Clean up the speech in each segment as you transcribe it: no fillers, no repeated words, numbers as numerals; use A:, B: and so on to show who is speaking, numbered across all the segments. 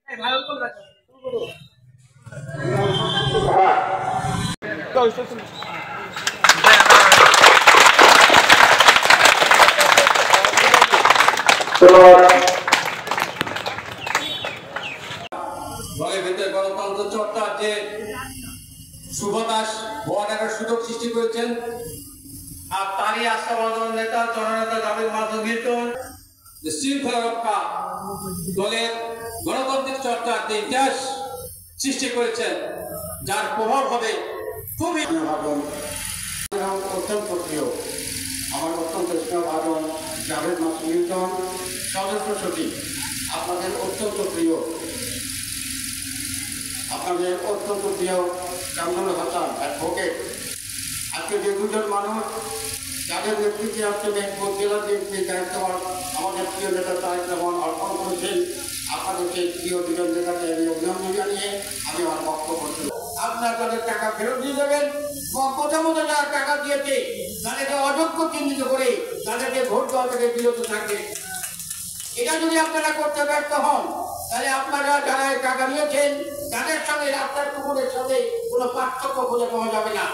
A: গণতন্ত্র চর্চার যে শুভদাস ভোটারের সুযোগ সৃষ্টি করেছেন, আর তারই আস্থাভাজন নেতা জননেতা জাভেদ মাসুদ মিল্টন শৃঙ্খলা রক্ষা দলের গণতান্ত্রিক চর্চার যে ইতিহাস সৃষ্টি করেছেন, যার প্রভাব হবে খুবই অত্যন্ত প্রিয়। আমার অত্যন্ত স্নেহভাজন জাভেদ মাসুদ মিল্টন সদস্য সচিব, আপনাদের অত্যন্ত প্রিয়, আপনাদের অত্যন্ত প্রিয় কামরুল হাসান অ্যাডভোকেট। আজকে যে দুজন মানুষ যাদের নেতৃত্বে আজকে মেহেরপুর জেলা বিএনপির দায়িত্বভার আমাদের প্রিয় নেতা তারেক রহমান অর্পণ করেছেন, আপনাদেরকে প্রিয় দুজন নেতাকে আমি অভিনন্দন জানিয়ে আমি আমার বক্তব্য করছি। আপনারা তাদের টাকা ফেরত দিয়ে দেবেন এবং প্রথমত যারা টাকা দিয়েছে তাদেরকে অযোগ্য চিহ্নিত করে তাদেরকে ভোট দেওয়া থেকে বিরত থাকবে। এটা যদি আপনারা করতে ব্যর্থ হন, তাহলে আপনারা যারা টাকা নিয়েছেন তাদের সঙ্গে রাস্তার কুকুরের সাথে কোনো পার্থক্য খুঁজে পাওয়া যাবে না।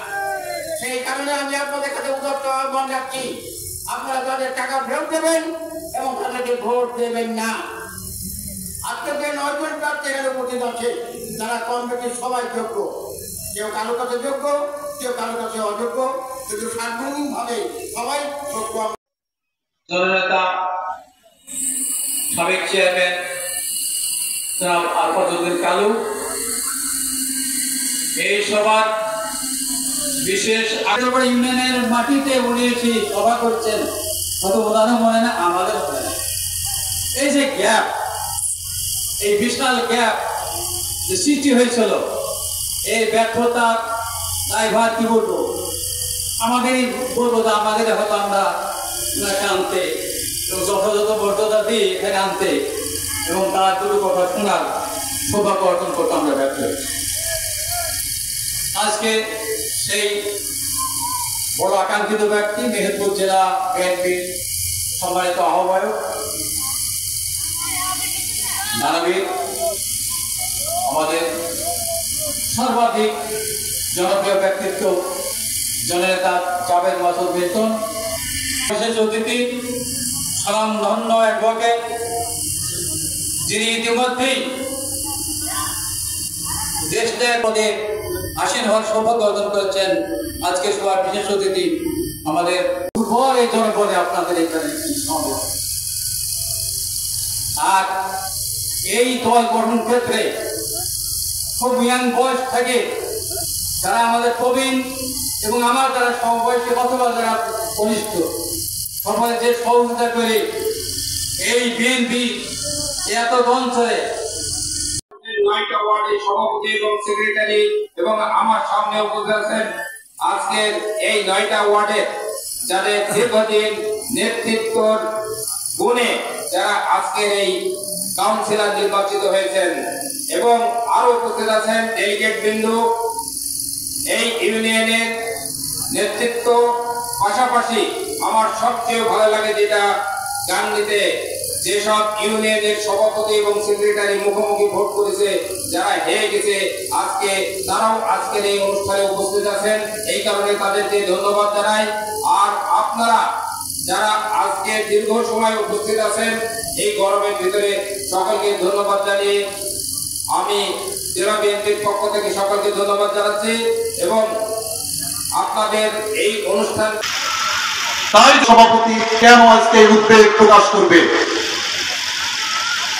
A: সেই কারণে আমি আপনাদের কাছে উদাত্ত আহ্বান রাখছি, আপনারা তাদের টাকা ফেরত দেবেন এবং তাদেরকে ভোট দেবেন না। আজকে যে 9 জন প্রার্থী এখানে উপস্থিত আছে, তারা কম বেশি সবাই যোগ্য, কেউ কারো কাছে যোগ্য, কেউ কারো কাছে অযোগ্য, কিন্তু সার্বজনীনভাবে সবাই যোগ্য। জননেতা সাবেক চেয়ারম্যান জনাব আলফাজউদ্দিন কালু এই সভার বিশেষ ইউনিয়নের মাটিতে উনি সভা করছেন, হয়তো ওনারও মনে না, আমাদের মনে না। এই যে গ্যাপ, এই বিশাল গ্যাপ যে সৃষ্টি হয়েছিল, এই ব্যর্থতার দায়ভার কি বলবো, আমাদেরই বলবো যে আমাদের হয়তো আমরা আনতে যথাযথ মর্যাদা দিই এখানে আনতে এবং তার দুটো কথা শোনার সৌভাগ্য অর্জন করতে আমরা ব্যর্থ হয়েছি। আজকে সেই বড় আকাঙ্ক্ষিত ব্যক্তি মেহেরপুর জেলা বিএনপির সম্মানিত আহ্বায়ক দানবীর, আমাদের সর্বাধিক জনপ্রিয় ব্যক্তিত্ব জননেতা জাভেদ মাসুদ মিল্টন, বিশেষ অতিথি স্বনামধন্য অ্যাডভোকেট যিনি ইতিমধ্যেই দেশের পদে আসীন হওয়ার সৌভাগ্য অর্জন করেছেন, আজকে সবার বিশেষ অতিথি আমাদের এই জনপদে আপনাদের এখানে সমাবেশ। আর এই দল গঠন ক্ষেত্রে খুব ইয়াং বয়স থেকে যারা আমাদের প্রবীণ এবং আমার যারা সমবয়সী অথবা যারা কনিষ্ঠ সবাই যে সহযোগিতা করে এই বিএনপি এত অঞ্চলে 9টা ওয়ার্ডের সভাপতি এবং সেক্রেটারি এবং আমার সামনে উপস্থিত আছেন আজকের এই 9টা ওয়ার্ডের যাদের দীর্ঘদিন নেতৃত্বর গুণে যারা আজকের এই কাউন্সিলর নির্বাচিত হয়েছেন এবং আরো উপস্থিত আছেন ডেলিগেট বিন্দু। এই ইউনিয়নের নেতৃত্ব পাশাপাশি আমার সবচেয়ে ভালো লাগে যেটা গাঙ্গিতে যেসব ইউনিয়নের সভাপতি এবং সেক্রেটারি মুখোমুখি ভোট করেছে, যারা হেরে গেছে, আজকে তারাও আজকের এই অনুষ্ঠানে উপস্থিত আছেন, এই কারণে তাদেরকে ধন্যবাদ জানাই। আর আপনারা যারা আজকে দীর্ঘ সময় উপস্থিত আছেন এই গরমের ভিতরে সকলকে ধন্যবাদ জানিয়ে আমি জেলা বিএনপির পক্ষ থেকে সকলকে ধন্যবাদ জানাচ্ছি এবং আপনাদের এই অনুষ্ঠান।
B: তাই সভাপতি কেন আজকে এই উদ্বেগ প্রকাশ করবে?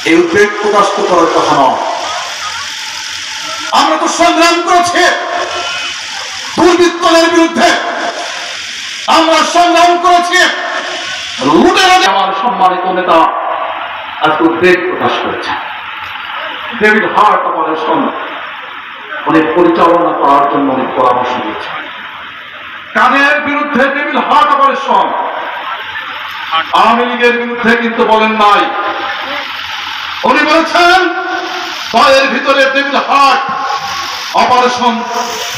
B: এই উদ্বেগ প্রকাশ করার কথা নয়। আমরা তো সংগ্রাম করেছি দুর্বৃত্তদের বিরুদ্ধে, আমরা সংগ্রাম করেছি লুটেরাদের। আমার সম্মানিত নেতা আজকে উদ্বেগ প্রকাশ করেছেন। ডেভিড হার্ট অপারেশন উনি পরিচালনা করার জন্য অনেক পরামর্শ দিয়েছেন। কাদের বিরুদ্ধে ডেভিড হার্ট অপারেশন? আওয়ামী লীগের বিরুদ্ধে কিন্তু বলেন নাই। উনি বলেছেন দলের ভিতরে ডেভিড হার্ট অপারেশন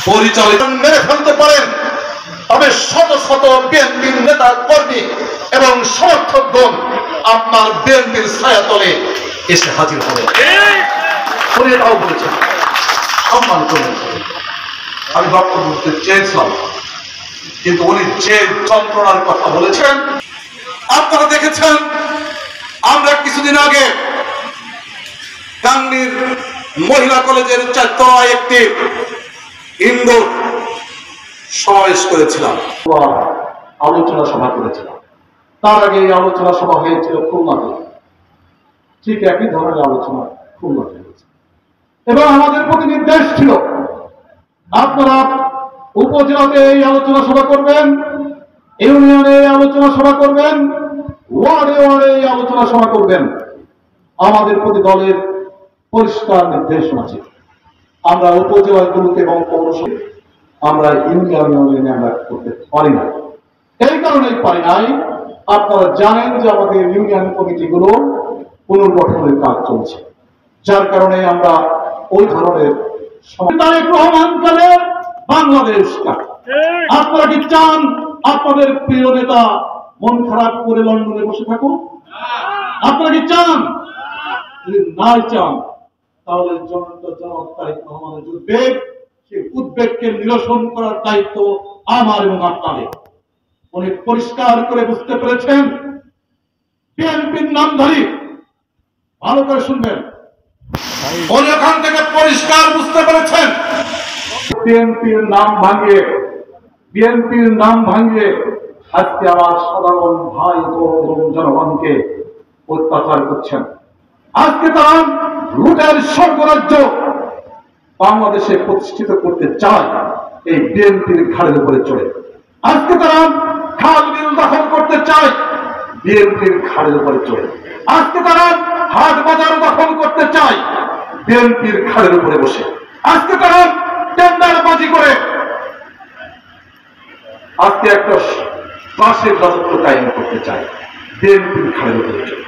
B: পরিচালিত মেরে ফেলতে পারেন, তবে শত শত বিএনপির নেতা কর্মী এবং সমর্থকগণ আপনার বিএনপির ছায়াতলে এসে হাজির হবে। উনি এটাও বলেছেন, সম্মানিত আমি বক্তব্য দিতে চেয়েছিলাম, কিন্তু উনি যে যন্ত্রণার কথা বলেছেন আপনারা দেখেছেন। আমরা কিছুদিন আগে গাংনীর মহিলা কলেজের 4 তলায় একটি ইনডোর সমাবেশ করেছিলাম, আলোচনা সভা করেছিলাম। তার আগে এই আলোচনা সভা হয়েছিল খুলনাতে, ঠিক একই ধরনের আলোচনা খুলনাতে হয়েছে এবং আমাদের প্রতি নির্দেশ ছিল আপনারা উপজেলাতে এই আলোচনা সভা করবেন, ইউনিয়নে এই আলোচনা সভা করবেন, ওয়ার্ডে ওয়ার্ডে এই আলোচনা সভা করবেন। আমাদের প্রতি দলের পরিষ্কার নির্দেশনা ছিল। আমরা উপজেলাগুলোতে এবং পৌরসভা আমরা ইউনিয়নে আমরা করতে পারি না। এই কারণেই পারি নাই, আপনারা জানেন যে আমাদের ইউনিয়ন কমিটিগুলো পুনর্গঠনের কাজ চলছে, যার কারণে আমরা ওই ধরনের তারেক রহমানকালের বাংলাদেশটা আপনারা কি চান আপনাদের প্রিয় নেতা মন খারাপ করে লন্ডনে বসে থাকুন? আপনারা কি চান? যদি না চান তাহলে জনক তারেক রহমানের উদ্বেগ, সেই উদ্বেগকে নিরসন করার দায়িত্ব আমার এবং আপনাদের। উনি পরিষ্কার করে বুঝতে পেরেছেন বিএনপির নামধারী, ভালো করে শুনবেন, উনি ওখান থেকে পরিষ্কার বুঝতে পেরেছেন বিএনপির নাম ভাঙিয়ে আজকে আমার সাধারণ ভাই বোন জনগণকে অত্যাচার করছেন। আজকে তারা লুটের স্বর্গরাজ্য বাংলাদেশে প্রতিষ্ঠিত করতে চায় এই বিএনপির ঘাড়ের উপরে চড়ে। আজকে তারা খাল বিল দখল করতে চায় বিএনপির ঘাড়ের উপরে চড়ে। আজকে তারা হাট বাজার দখল করতে চায় বিএনপির ঘাড়ের উপরে বসে। আজকে তারা টেন্ডারবাজি করে আজকে একটা বাসের রাজত্ব কায়েম করতে চায় বিএনপির ঘাড়ের উপরে চড়ে।